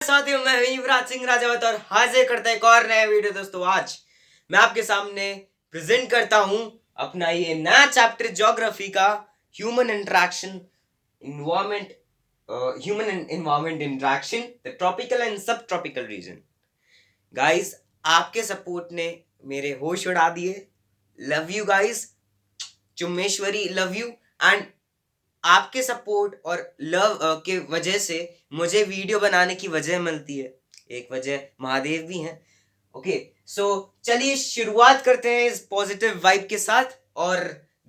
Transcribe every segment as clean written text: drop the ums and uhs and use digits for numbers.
साथियों, मैं युवराज सिंह राजावत और हाजिर करता है एक और नया वीडियो। दोस्तों, आज मैं आपके सामने प्रेजेंट करता हूं अपना ये नया चैप्टर ज्योग्राफी का, human interaction environment human environment interaction, the tropical and sub tropical region. Guys, आपके सपोर्ट ने मेरे होश उड़ा दिए। लव यू गाइस, चुम्मेश्वरी लव यू। एंड आपके सपोर्ट और लव के वजह से मुझे वीडियो बनाने की वजह मिलती है। एक वजह महादेव भी हैं। ओके, सो चलिए शुरुआत करते हैं इस पॉजिटिव वाइब के साथ और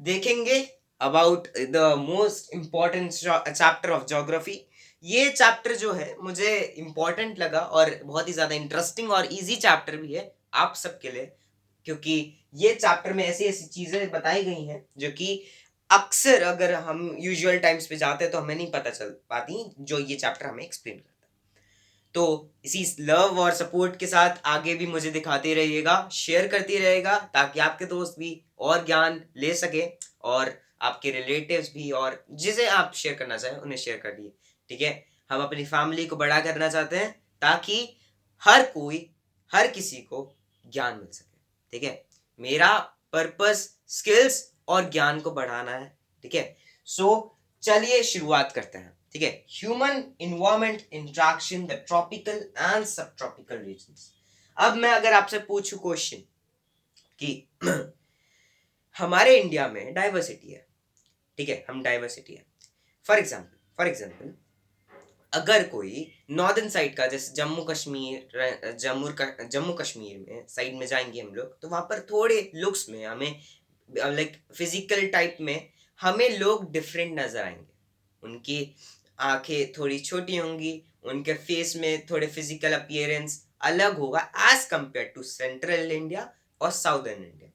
देखेंगे about the most important chapter of geography. ये चैप्टर जो है मुझे इम्पॉर्टेंट लगा और बहुत ही ज़्यादा इंटरेस्टिंग और इजी चैप्टर भी है आप सबके लिए, क्योंकि ये चैप्टर में ऐसी ऐसी चीज़ें बताई गई हैं जो कि अक्सर अगर हम यूजुअल टाइम्स पे जाते हैं तो हमें नहीं पता चल पाती, जो ये चैप्टर हमें एक्सप्लेन करता है। तो इसी लव और सपोर्ट के साथ आगे भी मुझे दिखाते रहिएगा, शेयर करती रहेगा, ताकि आपके दोस्त भी और ज्ञान ले सके और आपके रिलेटिव्स भी, और जिसे आप शेयर करना चाहें उन्हें शेयर कर दिए। ठीक है, हम अपनी फैमिली को बड़ा करना चाहते हैं ताकि हर किसी को ज्ञान मिल सके। ठीक है, मेरा पर्पस स्किल्स और ज्ञान को बढ़ाना है। ठीक है, सो चलिए शुरुआत करते हैं। ठीक है, human environment interaction the tropical and sub tropical regions. अब मैं अगर आपसे पूछूं क्वेश्चन कि हमारे इंडिया में डाइवर्सिटी है। ठीक है, हम डाइवर्सिटी है। फॉर एग्जाम्पल अगर कोई नॉर्दर्न साइड का, जैसे जम्मू कश्मीर में साइड में जाएंगे हम लोग, तो वहां पर थोड़े लुक्स में हमें, लाइक फिजिकल टाइप में, हमें लोग डिफरेंट नजर आएंगे। उनकी आंखें थोड़ी छोटी होंगी, उनके फेस में थोड़े फिजिकल अपीयरेंस अलग होगा as compare to central India और साउदर्न इंडिया।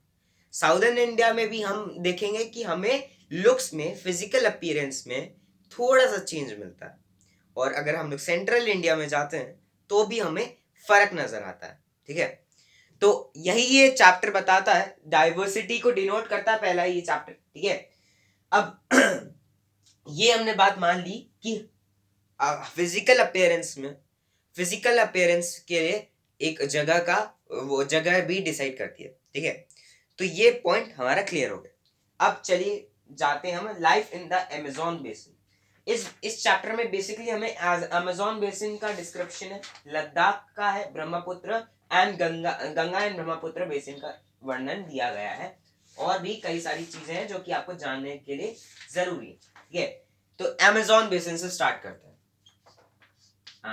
साउदर्न इंडिया में भी हम देखेंगे कि हमें लुक्स में, फिजिकल अपीयरेंस में थोड़ा सा चेंज मिलता है, और अगर हम लोग सेंट्रल इंडिया में जाते हैं तो भी हमें फर्क नजर आता है। ठीक है, तो यही ये चैप्टर बताता है, डाइवर्सिटी को डिनोट करता है पहला ये चैप्टर। ठीक है, अब ये हमने बात मान ली कि फिजिकल अपीयरेंस के लिए एक जगह का, वो जगह भी डिसाइड करती है। ठीक है, तो ये पॉइंट हमारा क्लियर हो गया। अब चलिए जाते हैं हम life in the Amazon basin. इस चैप्टर में बेसिकली हमें अमेज़न बेसिन का डिस्क्रिप्शन है, लद्दाख का है, Brahmaputra and Ganga and Brahmaputra basin का वर्णन दिया गया है, और भी कई सारी चीजें हैं जो कि आपको जानने के लिए जरूरी है। ठीक है, तो अमेज़न बेसिन से स्टार्ट करते हैं।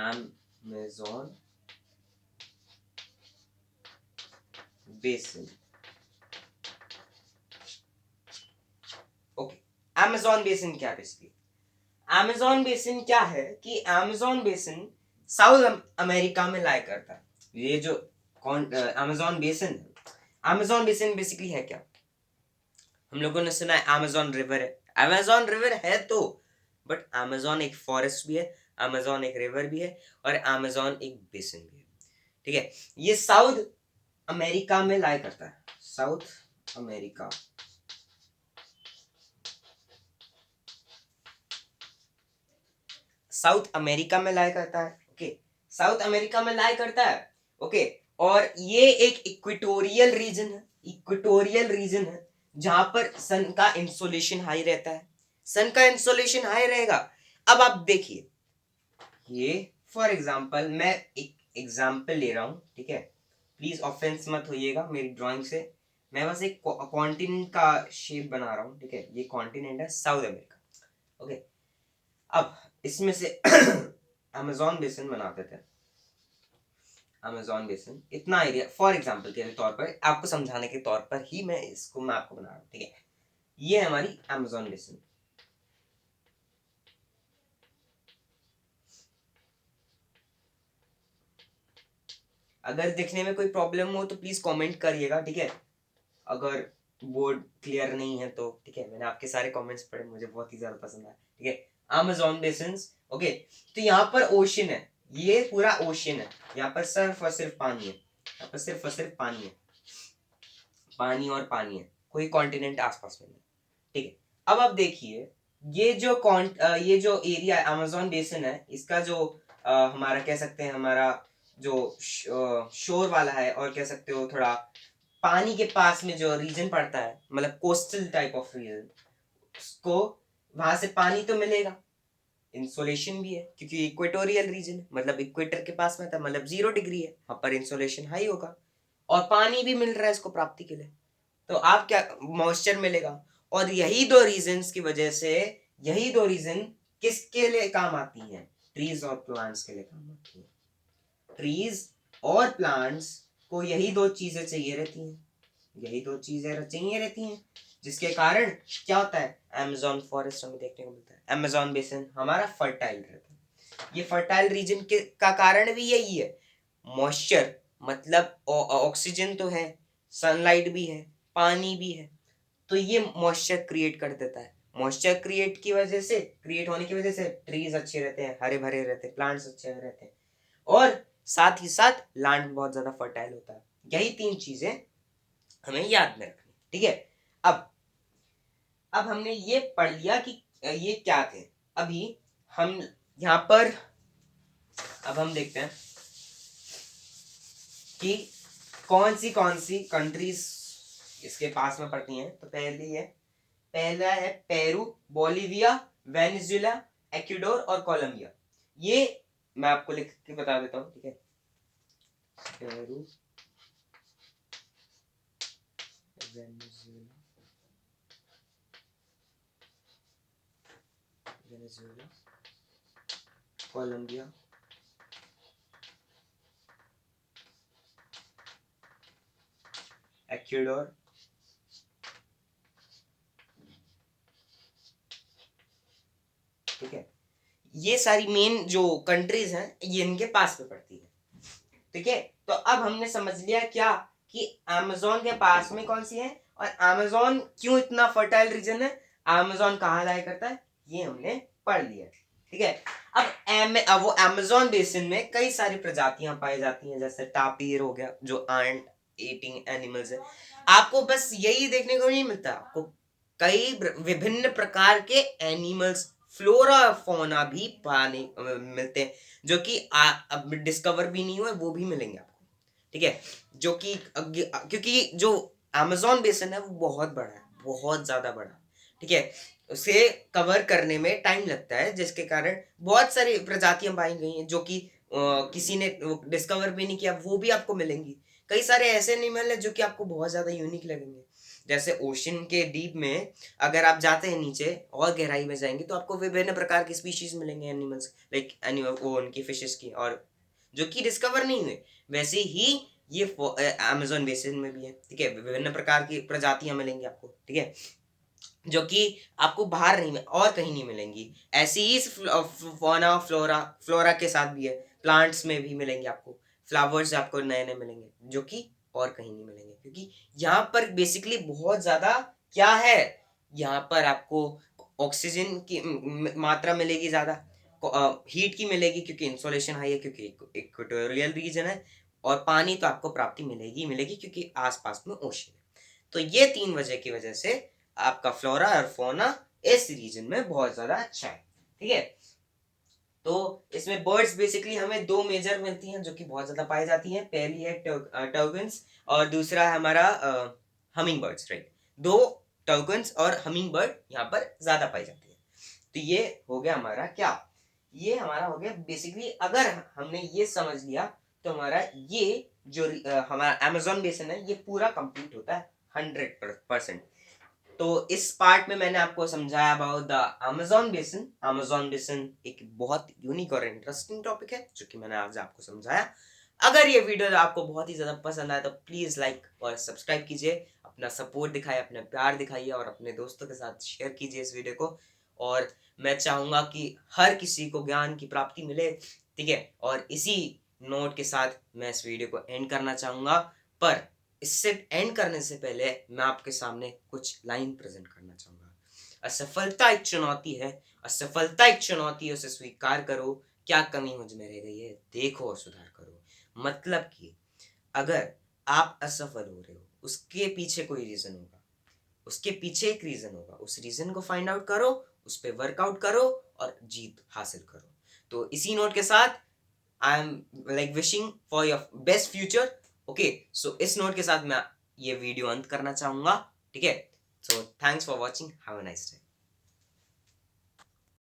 Amazon basin. Okay, Amazon basin क्या है बेसिकली? अमेज़न बेसिन क्या है कि अमेज़न बेसिन साउथ अमेरिका में लाई करता है। ये जो अमेज़न बेसिन है, अमेज़न बेसिन बेसिकली है क्या? हम लोगों ने सुना है अमेज़न रिवर है। अमेज़न रिवर है तो, बट अमेज़न एक फॉरेस्ट भी है, अमेज़न एक रिवर भी है, और अमेज़न एक बेसिन भी है। ठीक है, ये साउथ अमेरिका में लाई करता है। साउथ अमेरिका, साउथ अमेरिका में लाई करता है। ओके, साउथ अमेरिका में लाई करता है। ओके, और ये एक इक्वेटोरियल रीजन है। इक्वेटोरियल रीजन है जहां पर सन का इंसोलेशन हाई रहता है। सन का इंसोलेशन हाई रहेगा। अब आप देखिए, ये फॉर एग्जांपल मैं एक एग्जांपल ले रहा हूं। ठीक है, प्लीज ऑफेंस मत होइएगा मेरी ड्राइंग से। मैं बस एक कॉन्टिनेंट का शेप बना रहा हूं। ठीक है, ये कॉन्टिनेंट है साउथ अमेरिका। ओके, अब इसमें से अमेज़न बेसिन बनाते थे। अमेज़न बेसिन इतना एरिया, फॉर एग्जांपल के तौर पर, आपको समझाने के तौर पर ही मैं आपको बना रहा हूँ। ठीक है, ये हमारी अमेज़न बेसिन। अगर दिखने में कोई प्रॉब्लम हो तो प्लीज कमेंट करिएगा। ठीक है, अगर बोर्ड क्लियर नहीं है तो ठीक है, मैंने आपके सारे कमेंट्स पढ़े, मुझे बहुत ही ज्यादा पसंद आया। ठीक है, अमेज़न बेसिन। ओके, तो यहाँ पर ओशन है, ये पूरा ओशन है। यहाँ पर सिर्फ और सिर्फ पानी है, यहाँ पर सिर्फ और सिर्फ पानी है, पानी और पानी है, कोई कॉन्टिनेंट आसपास में नहीं। ठीक है, अब आप देखिए, ये जो एरिया अमेज़न बेसिन है, इसका जो हमारा कह सकते हैं हमारा जो शोर वाला है, और कह सकते हो थोड़ा पानी के पास में जो रीजन पड़ता है, मतलब कोस्टल टाइप ऑफ रीजन, उसको वहां से पानी तो मिलेगा, इंसोलेशन भी है, क्योंकि इक्वेटोरियल रीजन है, मतलब इक्वेटर के पास में था, मतलब 0 डिग्री है, वहां पर इंसोलेशन हाई होगा, और पानी भी मिल रहा है इसको प्राप्ति के लिए, तो आप क्या मॉइस्चर मिलेगा। और यही दो रीजन किसके लिए काम आती हैं? ट्रीज और प्लांट्स के लिए काम आती है। ट्रीज और प्लांट्स को यही दो चीजें चाहिए रहती हैं, जिसके कारण क्या होता है, अमेज़न फॉरेस्ट हमें देखने को मिलता है, अमेज़न बेसिन हमारा फर्टाइल रहता है। ये फर्टाइल रीजन के का कारण भी यही है, मॉइस्चर, मतलब ऑक्सीजन तो है, सनलाइट भी है, पानी भी है, तो ये मॉइस्चर क्रिएट कर देता है। मॉइस्चर क्रिएट होने की वजह से ट्रीज अच्छे रहते हैं, हरे भरे रहते हैं, प्लांट्स अच्छे रहते हैं, और साथ ही साथ लैंड बहुत ज्यादा फर्टाइल होता है। यही 3 चीजें हमें याद में रखनी, ठीक है। अब हमने ये पढ़ लिया कि ये क्या थे। अभी हम यहाँ पर अब हम देखते हैं कि कौन सी कंट्रीज इसके पास में पड़ती हैं। तो पहला है पेरू, बोलिविया, वेनेजुएला, इक्वाडोर और कोलंबिया। ये मैं आपको लिख के बता देता हूँ, ठीक है। पेरू, वेनेजुएला, कोलंबिया, इक्वाडोर, ठीक है। ये सारी मेन जो कंट्रीज हैं ये इनके पास में पड़ती है, ठीक है। तो अब हमने समझ लिया क्या कि अमेज़न के पास में कौन सी है, और अमेज़न क्यों इतना फर्टाइल रीजन है, अमेज़न कहाँ लाया करता है, ये हमने पढ़ लिया, ठीक है। अब वो अमेज़न बेसिन में कई सारी प्रजातियां पाई जाती हैं, जैसे टापीर हो गया जो एंट ईटिंग एनिमल्स है। आपको बस यही देखने को नहीं मिलता, आपको कई विभिन्न प्रकार के एनिमल्स, फ्लोरा फौना भी पाने मिलते हैं, जो कि अब डिस्कवर भी नहीं हुए, वो भी मिलेंगे आपको, ठीक है। जो कि क्योंकि जो अमेज़न बेसिन है वो बहुत बड़ा है, बहुत ज्यादा बड़ा, ठीक है। उसे कवर करने में टाइम लगता है, जिसके कारण बहुत सारी प्रजातियां पाई गई हैं जो कि किसी ने डिस्कवर भी नहीं किया, वो भी आपको मिलेंगी। कई सारे ऐसे एनिमल है जो कि आपको बहुत ज्यादा यूनिक लगेंगे, जैसे ओशन के डीप में अगर आप जाते हैं नीचे और गहराई में जाएंगे तो आपको विभिन्न प्रकार की स्पीशीज मिलेंगे, एनिमल्स लाइक एनिमल वो उनकी फिशेस की, और जो कि डिस्कवर नहीं हुए। वैसे ही ये अमेज़न बेसिन में भी है, ठीक है। विभिन्न प्रकार की प्रजातियां मिलेंगी आपको, ठीक है, जो कि आपको बाहर नहीं और कहीं नहीं मिलेंगी। ऐसी ही फौना फ्लोरा के साथ भी है, प्लांट्स में भी मिलेंगे आपको, फ्लावर्स आपको नए नए मिलेंगे जो कि और कहीं नहीं मिलेंगे, क्योंकि यहाँ पर बेसिकली बहुत ज्यादा क्या है, यहाँ पर आपको ऑक्सीजन की मात्रा मिलेगी ज्यादा, हीट की मिलेगी क्योंकि इंसोलेशन हाई है, क्योंकि इक्वेटोरियल रीजन है, और पानी तो आपको प्राप्ति मिलेगी क्योंकि आसपास में ओशन है। तो ये 3 वजह की वजह से आपका फ्लोरा और फोना इस रीजन में बहुत ज्यादा अच्छा है, ठीक है। तो इसमें बर्ड्स बेसिकली हमें 2 मेजर मिलती हैं जो कि बहुत ज्यादा पाई जाती हैं। पहली है टर्गन्स, और दूसरा है हमारा हमिंग बर्ड्स, राइट। 2 टर्गन्स और हमिंग बर्ड यहाँ पर ज्यादा पाई जाती है। तो ये हो गया हमारा क्या, ये हमारा हो गया बेसिकली, अगर हमने ये समझ लिया तो हमारा ये जो हमारा अमेज़न बेसिन है ये पूरा कंप्लीट होता है 100%। तो इस पार्ट में मैंने आपको समझाया about the Amazon basin. Amazon basin एक बहुत यूनिक और इंटरेस्टिंग टॉपिक है जो कि मैंने आज आपको समझाया। अगर ये वीडियो आपको बहुत ही ज़्यादा पसंद आया तो प्लीज़ लाइक और सब्सक्राइब कीजिए, अपना सपोर्ट दिखाइए, अपना प्यार दिखाइए, और अपने दोस्तों के साथ शेयर कीजिए इस वीडियो को। और मैं चाहूँगा कि हर किसी को ज्ञान की प्राप्ति मिले, ठीक है। और इसी नोट के साथ मैं इस वीडियो को एंड करना चाहूँगा, पर इससे एंड करने से पहले मैं आपके सामने कुछ लाइन प्रेजेंट करना चाहूँगा। असफलता एक चुनौती है, असफलता एक चुनौती है, उसे स्वीकार करो, क्या कमी मुझ में रह गई है देखो और सुधार करो। मतलब कि अगर आप असफल हो रहे हो, उसके पीछे कोई रीजन होगा, उसके पीछे एक रीजन होगा, उस रीजन को फाइंड आउट करो, उस पर वर्कआउट करो और जीत हासिल करो। तो इसी नोट के साथ I am like wishing for your best future. Okay, so इस नोट के साथ मैं ये वीडियो अंत करना चाहूंगा। ठीक है, so thanks for watching, have a nice day.